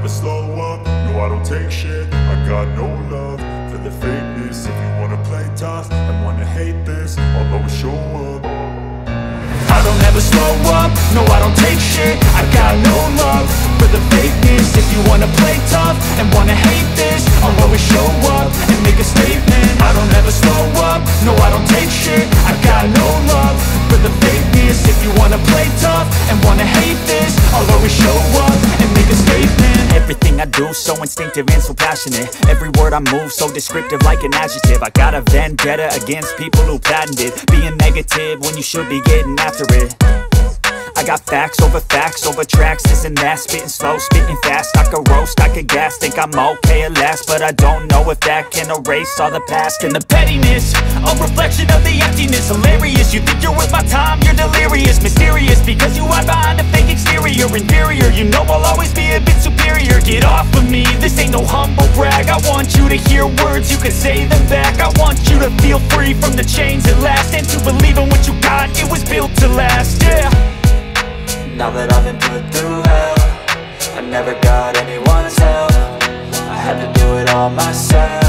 never slow up, no I don't take shit. I got no love for the fakeness. If you wanna play tough and wanna hate this, I'll always show up. I don't ever slow up, no I don't take shit. I got no love for the fakeness. If you wanna play tough and wanna hate this, I'll always show up and make a statement. I don't ever slow up, no I don't take shit. I got no love for the fakeness. If you wanna play tough and wanna hate this, I'll always show up and make a statement. Everything I do so instinctive and so passionate. Every word I move so descriptive like an adjective. I got a vendetta against people who patented being negative when you should be getting after it. I got facts over tracks, this and that. Spitting slow, spitting fast. I could roast, I could gas. Think I'm okay at last, but I don't know if that can erase all the past. And the pettiness, a reflection of the emptiness. Hilarious, you think you're worth my time, you're delirious. Mysterious, because you hide behind a fake exterior. Inferior, you know I'll always be a bit superior. Get off of me, this ain't no humble brag. I want you to hear words, you can say them back. I want you to feel free from the chains at last, and to believe in what you got, it was built to last, yeah. Now that I've been put through hell, I never got anyone's help. I had to do it all myself.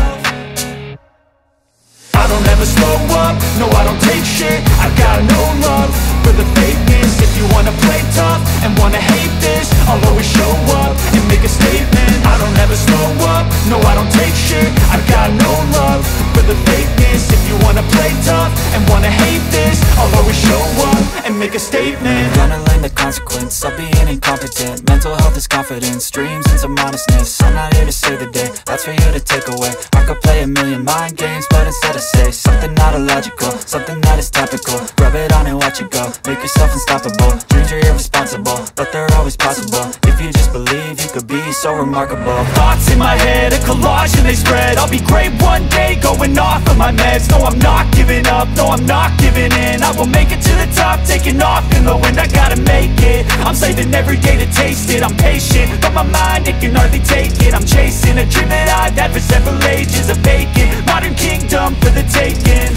I don't ever slow up, no I don't take shit. I got no love for the fakeness. If you wanna play tough and wanna hate this, I'll always show up and make a statement. I don't ever slow up, no I don't take shit. I got no love for the fakeness. If you wanna play tough and wanna hate this, I'll always show up and make a statement. Gonna learn the consequence of being incompetent. Mental health is confidence, dreams and some honestness. I'm not here to save the day, that's for you to take away. I could play a million mind games, but instead I say something not illogical, something that is topical. Rub it on and watch it go, make yourself unstoppable. Dreams are irresponsible, but they're always possible. If you just believe, you could be so remarkable. Thoughts in my head, a collage and they spread. I'll be great one day, going off of my meds. No, I'm not giving up, no, I'm not giving in. I will make it to the top, taking off in the wind. I gotta make it, I'm saving every day to taste it. I'm patient, but my mind, it can hardly take it. I'm chasing a dream that I've had for several ages. A vacant, modern kingdom for the taking.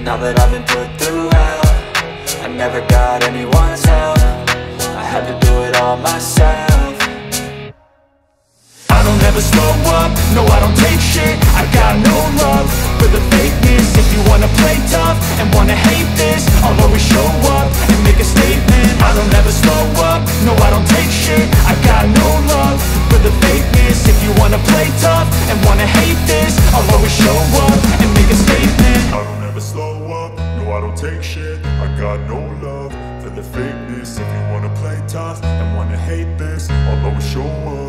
Now that I've been put through hell, I never got anyone's help. I had to do it all myself. I don't ever slow up, no I don't take shit. I got no love for the fakeness. If you wanna play tough and wanna hate this, I'll always show up and make a statement. I don't ever slow up, no I don't take shit. I got no love for the fakeness. If you wanna play tough and wanna hate this, I'll always show up and make a statement. I don't ever slow up, no I don't take shit. I got no love for the fakeness. If you wanna play tough and wanna hate this, I'll always show up.